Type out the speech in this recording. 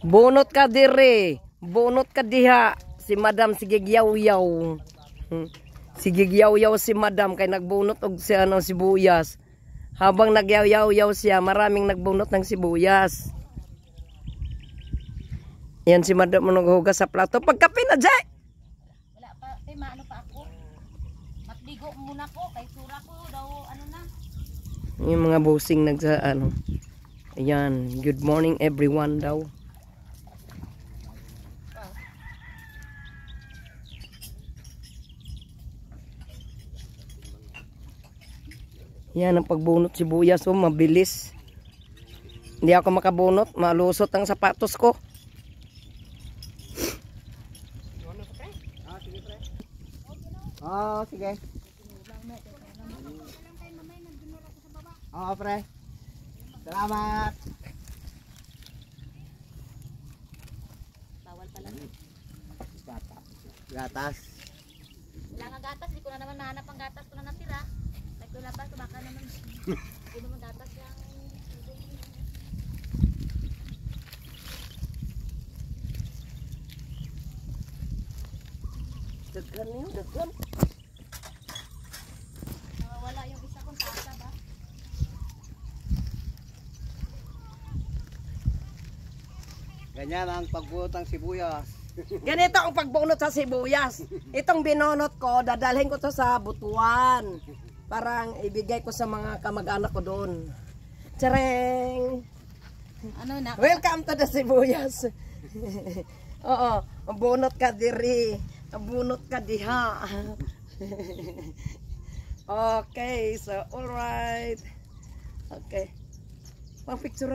Bunot ka dire. Bunot ka diha. Si Madam sige yaw-yaw. Sige yaw-yaw si Madam kay nagbunot og si sibuyas. Habang nagyaw-yaw siya, maraming nagbunot ng sibuyas. Yan si Madam naghugas sa plato. Pagkape na, Jay! Wala pa, maano pa ako. Matligo muna ko, kay sura ko daw, ano na. Yung mga busing Ayan, good morning everyone daw. Yan ang pagbunot sibuyas, mabilis. Hindi ako makabunot, malusot ang sapatos ko. Oh, sige. Oo, pre. Salamat. Bawal pala. Gatas. Wala nga gatas, di ko na naman nahanap ang gatas ko na natira. Labas, baka naman hindi naman gatas yung Daghan niyo, daghan. nawawala yung isa kong tasa ba? Ganyan ang pagbunot ng sibuyas. Ganito ang pagbunot sa sibuyas. Itong binunot ko, dadalhin ko to sa Butuan. Parang ibigay ko sa mga kamag-anak ko doon. Tsareng! Ano na? Welcome to the sibuyas. Oo, bunot ka diri. Bunot ka diha. Okay, so alright. Okay. Pang picture